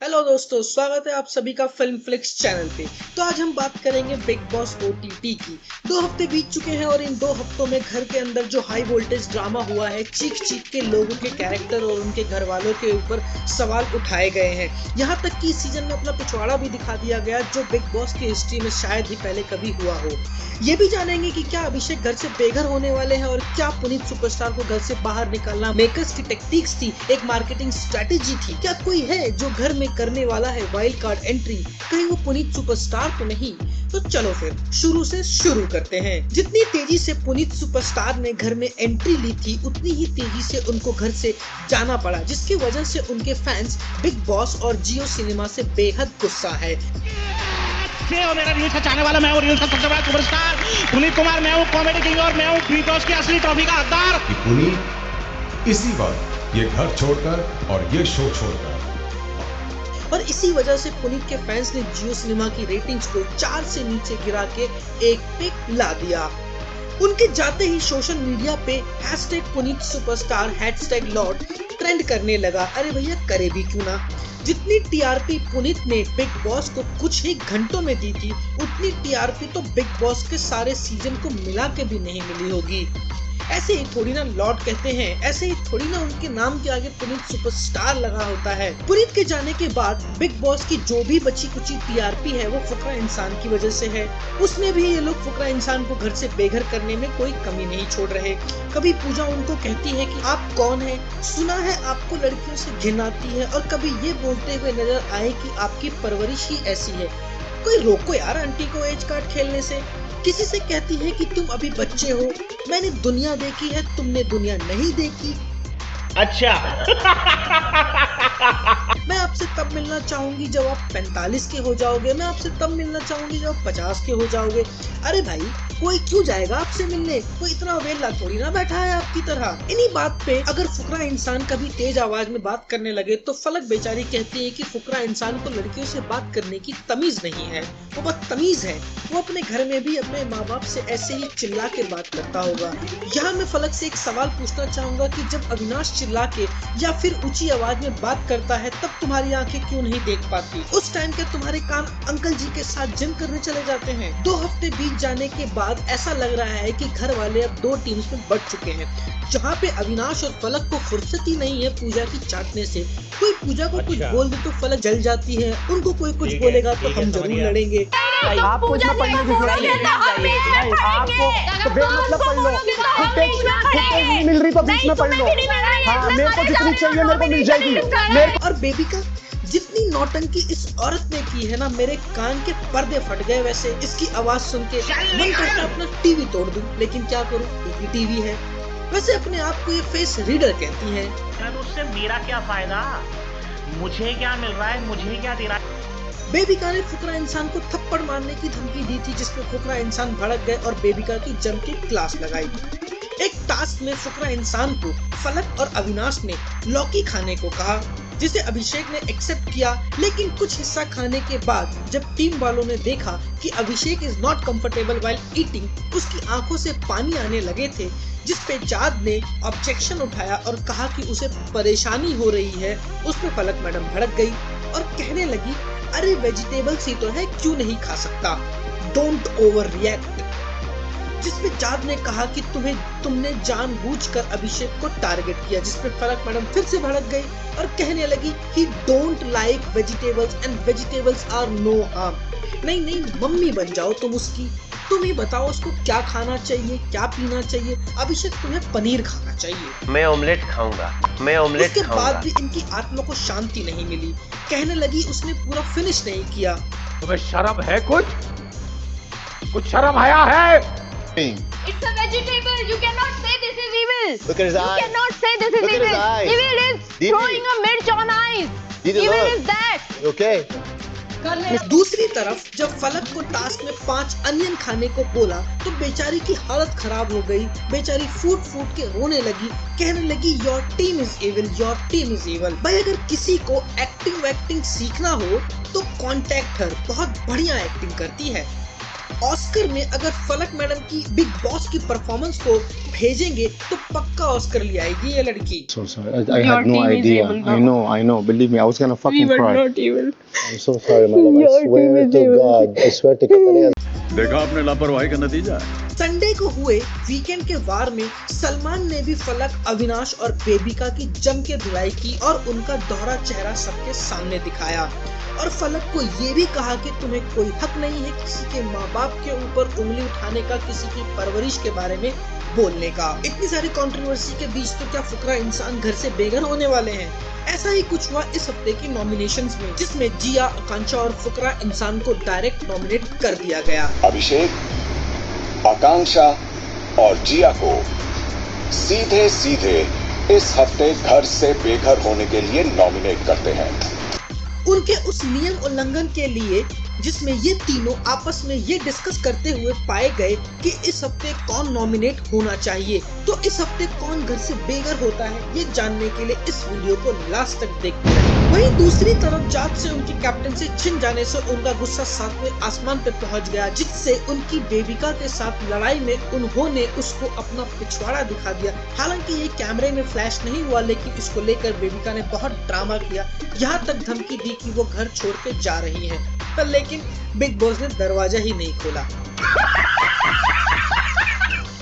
Hello दोस्तों, स्वागत है आप सभी का फिल्म फ्लिक्स चैनल पे। तो आज हम बात करेंगे बिग बॉस ओटीटी की। 2 हफ्ते बीत चुके हैं और इन 2 हफ्तों में घर के अंदर जो हाई वोल्टेज ड्रामा हुआ है, चीख चीख के लोगों के कैरेक्टर और उनके घर वालों के ऊपर सवाल उठाए गए हैं। यहाँ तक कि इस सीजन में अपना पिछवाड़ा भी दिखा दिया गया, जो बिग बॉस की हिस्ट्री में शायद ही पहले कभी हुआ हो। ये भी जानेंगे कि क्या अभिषेक घर से बेघर होने वाले हैं और क्या पुनीत सुपरस्टार को घर से बाहर निकालना मेकर्स की टेक्टिक्स थी, एक मार्केटिंग स्ट्रेटेजी थी। क्या कोई है जो घर में करने वाला है वाइल्ड कार्ड एंट्री, कहीं वो पुनीत सुपरस्टार तो नहीं? तो चलो फिर शुरू से शुरू करते हैं। जितनी तेजी से पुनीत सुपरस्टार ने घर में एंट्री ली थी, उतनी ही तेजी से उनको घर से जाना पड़ा, जिसकी वजह से उनके फैंस बिग बॉस और जियो सिनेमा से बेहद गुस्सा है। और मेरा रील्स का चाहने वाला मैं हूं, रील्स का सबसे बड़ा सुपरस्टार पुनीत कुमार। मैं हूं कॉमेडी किंग और मैं हूं बिग बॉस की असली ट्रॉफी का हकदार। पुनीत इसी वक्त ये घर छोड़कर और ये शो छोड़कर, और इसी वजह से पुनीत के फैंस ने जियो सिनेमा की रेटिंग्स को 4 से नीचे गिरा के 1 पे ला दिया। उनके जाते ही सोशल मीडिया पे #पुनीत सुपरस्टार #लॉर्ड ट्रेंड करने लगा। अरे भैया, करे भी क्यों ना। जितनी टीआरपी पुनीत ने बिग बॉस को कुछ ही घंटों में दी थी, उतनी टीआरपी तो बिग बॉस के सारे सीजन को मिला के भी नहीं मिली होगी। ऐसे ही थोड़ी ना लॉर्ड कहते हैं, ऐसे ही थोड़ी ना उनके नाम के आगे पुनीत सुपरस्टार लगा होता है। पुनीत के जाने के बाद बिग बॉस की जो भी बची कुची टीआरपी है, वो फुकरा इंसान की वजह से है। उसमें भी ये लोग फुकरा इंसान को घर से बेघर करने में कोई कमी नहीं छोड़ रहे। कभी पूजा उनको कहती है कि आप कौन है, सुना है आपको लड़कियों से घिन आती है, और कभी ये बोलते हुए नजर आए कि आपकी परवरिश ही ऐसी है। कोई रोको यार आंटी को एज कार्ड खेलने से। किसी से कहती है कि तुम अभी बच्चे हो, मैंने दुनिया देखी है, तुमने दुनिया नहीं देखी। अच्छा मैं आपसे तब मिलना चाहूंगी जब आप 45 के हो जाओगे, मैं आपसे तब मिलना चाहूंगी जब आप 50 के हो जाओगे। अरे भाई, कोई क्यों जाएगा आपसे मिलने? कोई इतना वेला थोड़ी ना बैठा है आपकी तरह। इन्हीं बात पे अगर फुकरा इंसान कभी तेज आवाज में बात करने लगे तो फलक बेचारी कहती है कि फुकरा इंसान को लड़कियों से बात करने की तमीज नहीं है, वो बदतमीज है। वो अपने घर में भी अपने माँ बाप से ऐसे ही चिल्ला के बात करता होगा। यहाँ मैं फलक से एक सवाल पूछना चाहूंगा कि जब अविनाश चिल्ला के या फिर ऊंची आवाज में बात करता है, तब तुम्हारी आंखें क्यों नहीं देख पाती? उस टाइम के तुम्हारे कान अंकल जी के साथ जिम करने चले जाते हैं। 2 हफ्ते बीत जाने के बाद ऐसा लग रहा है कि घर वाले अब 2 टीम्स में बढ़ चुके हैं, जहाँ पे अविनाश और फलक को फुर्सत ही नहीं है पूजा की चाटने से। कोई पूजा को कुछ बोल दे तो फलक जल जाती है, उनको कोई कुछ बोलेगा तो हम जरूर लड़ेंगे। आपको इसमें पढ़ने की जरूरत नहीं, आपको तो बेमतलब पढ़ लो। फुटेज नहीं मिल रही तो बीच में पढ़ लो। हाँ, मेरे को जितनी चाहिए मेरे को मिल जाएगी। और बेबी का जितनी नौटंकी इस औरत ने की है ना, मेरे कान के पर्दे फट गए। वैसे इसकी आवाज सुन के मन करता अपना टीवी तोड़ दूं, लेकिन क्या करूं, एक ही टीवी है। वैसे अपने आप को ये फेस रीडर कहती है। उससे मेरा क्या फायदा, मुझे क्या मिल रहा है, मुझे क्या दे रहा है। बेबिका ने फुकरा इंसान को थप्पड़ मारने की धमकी दी थी, जिसपे फुकरा इंसान भड़क गए और बेबिका की जम के क्लास लगाई। एक टास्क में फुकरा इंसान को फलक और अविनाश ने लौकी खाने को कहा, जिसे अभिषेक ने एक्सेप्ट किया। लेकिन कुछ हिस्सा खाने के बाद जब टीम वालों ने देखा कि Abhishek is not comfortable while eating, उसकी आंखों से पानी आने लगे थे, जिसपे जाद ने ऑब्जेक्शन उठाया और कहा कि उसे परेशानी हो रही है। उस पे फलक मैडम भड़क गई और कहने लगी, अरे वेजिटेबल्स ही तो है, क्यों नहीं खा सकता, डोंट ओवर रिएक्ट। जिसपे जाद ने कहा कि तुमने जानबूझकर अभिषेक को टारगेट किया, जिसपे फलक मैडम फिर से भड़क गई और कहने लगी he don't like vegetables and vegetables are no harm. नहीं, मम्मी बन जाओ तुम उसकी, तुम ही बताओ उसको क्या खाना चाहिए, क्या पीना चाहिए। अभिषेक, तुम्हें पनीर खाना चाहिए। मैं ऑमलेट खाऊंगा, मैं ऑमलेट उसके खाऊंगा। बाद भी इनकी आत्मा को शांति नहीं मिली। कहने लगी उसने पूरा फिनिश नहीं किया। तुम्हें शर्म है? कुछ शर्म आया है? It's a vegetable. You cannot say this is evil. Look at his You eyes. cannot say this is Look at evil. his eyes. Evil is Didi. throwing a mirch on eyes. Didi, Evil look. is that. Okay. दूसरी तरफ जब फलक को task में 5 onion खाने को बोला तो बेचारी की हालत खराब हो गई। बेचारी फूट के रोने लगी, कहने लगी your team is evil, your team is evil. भाई, अगर किसी को एक्टिंग सीखना हो तो कॉन्टैक्ट हर, बहुत बढ़िया एक्टिंग करती है। ऑस्कर में अगर फलक मैडम की बिग बॉस की परफॉर्मेंस को भेजेंगे तो पक्का ऑस्कर ले आएगी ये लड़की। So sorry. I had no idea. I know. Believe me, I was gonna fucking cry. Not evil. I'm so sorry, my love. I swear to God. I swear to God. देखा आपने लापरवाही का नतीजा। Sunday को हुए weekend के वार में सलमान ने भी फलक, अविनाश और बेबिका की जम के धुलाई की और उनका दोहरा चेहरा सबके सामने दिखाया और फलक को ये भी कहा कि तुम्हें कोई हक नहीं है किसी के माँ बाप के ऊपर उंगली उठाने का, किसी की परवरिश के बारे में बोलने का। इतनी सारी कंट्रोवर्सी के बीच तो क्या फुकरा इंसान घर से बेघर होने वाले हैं? ऐसा ही कुछ हुआ इस हफ्ते की नॉमिनेशंस में, जिसमें जिया, आकांक्षा और फुकरा इंसान को डायरेक्ट नॉमिनेट कर दिया गया। अभिषेक, आकांक्षा और जिया को सीधे सीधे इस हफ्ते घर से बेघर होने के लिए नॉमिनेट करते हैं। उनके उस नियम उल्लंघन के लिए जिसमें ये तीनों आपस में ये डिस्कस करते हुए पाए गए कि इस हफ्ते कौन नॉमिनेट होना चाहिए। तो इस हफ्ते कौन घर से बेघर होता है ये जानने के लिए इस वीडियो को लास्ट तक देखते रहें। वहीं दूसरी तरफ जाट से उनकी कैप्टनसी छिन जाने से उनका गुस्सा 7वें आसमान पे पहुंच गया, जिससे उनकी बेबिका के साथ लड़ाई में उन्होंने उसको अपना पिछवाड़ा दिखा दिया। हालांकि ये कैमरे में फ्लैश नहीं हुआ, लेकिन इसको लेकर बेबिका ने बहुत ड्रामा किया, यहाँ तक धमकी दी कि वो घर छोड़ के जा रही है, पर लेकिन बिग बॉस ने दरवाजा ही नहीं खोला।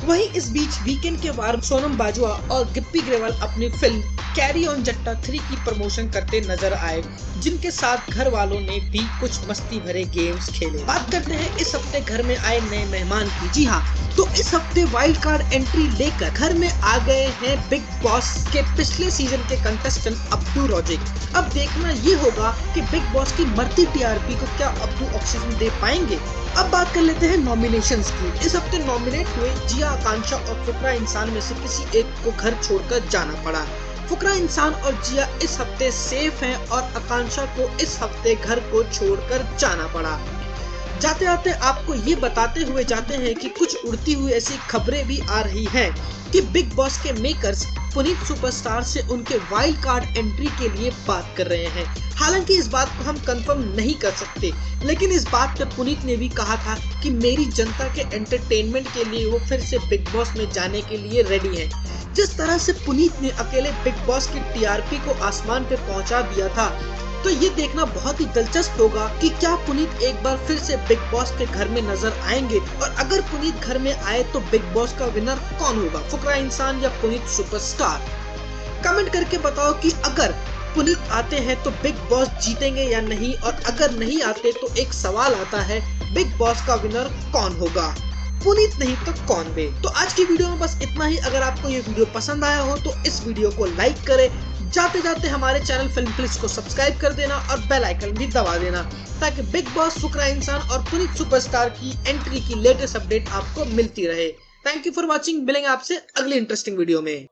वहीं इस बीच वीकेंड के वार सोनम बाजवा और गिप्पी ग्रेवाल अपनी फिल्म कैरी ऑन जट्टा 3 की प्रमोशन करते नजर आए, जिनके साथ घर वालों ने भी कुछ मस्ती भरे गेम्स खेले। बात करते हैं इस हफ्ते घर में आए नए मेहमान की। जी हाँ, तो इस हफ्ते वाइल्ड कार्ड एंट्री लेकर घर में आ गए हैं बिग बॉस के पिछले सीजन के कंटेस्टेंट अब्दू रोजिक। अब देखना ये होगा कि बिग बॉस की मरती टीआरपी को क्या अब्दू ऑक्सीजन दे पाएंगे। अब बात कर लेते हैं नॉमिनेशंस की। इस हफ्ते नॉमिनेट हुए जिया, आकांक्षा और फुकरा इंसान में से किसी एक को घर छोड़कर जाना पड़ा। फुकरा इंसान और जिया इस हफ्ते सेफ हैं और आकांक्षा को इस हफ्ते घर को छोड़कर जाना पड़ा। जाते जाते आपको ये बताते हुए जाते हैं कि कुछ उड़ती हुई ऐसी खबरें भी आ रही हैं कि बिग बॉस के मेकर्स पुनीत सुपरस्टार से उनके वाइल्ड कार्ड एंट्री के लिए बात कर रहे हैं। हालांकि इस बात को हम कंफर्म नहीं कर सकते, लेकिन इस बात पे पुनीत ने भी कहा था कि मेरी जनता के एंटरटेनमेंट के लिए वो फिर से बिग बॉस में जाने के लिए रेडी हैं। जिस तरह से पुनीत ने अकेले बिग बॉस की टीआरपी को आसमान पे पहुंचा दिया था, तो ये देखना बहुत ही दिलचस्प होगा कि क्या पुनीत एक बार फिर से बिग बॉस के घर में नजर आएंगे, और अगर पुनीत घर में आए तो बिग बॉस का विनर कौन होगा, फुकरा इंसान या पुनीत सुपरस्टार? कमेंट करके बताओ कि अगर पुनीत आते हैं तो बिग बॉस जीतेंगे या नहीं, और अगर नहीं आते तो एक सवाल आता है, बिग बॉस का विनर कौन होगा, पुनीत नहीं तो कौन बे। तो आज की वीडियो में बस इतना ही। अगर आपको ये वीडियो पसंद आया हो तो इस वीडियो को लाइक करें, जाते जाते हमारे चैनल फिल्म प्लीज को सब्सक्राइब कर देना और बेल आइकन भी दबा देना, ताकि बिग बॉस, फुकरा इंसान और पुनीत सुपरस्टार की एंट्री की लेटेस्ट अपडेट आपको मिलती रहे। Thank you for watching. मिलेंगे आपसे अगली इंटरेस्टिंग वीडियो में।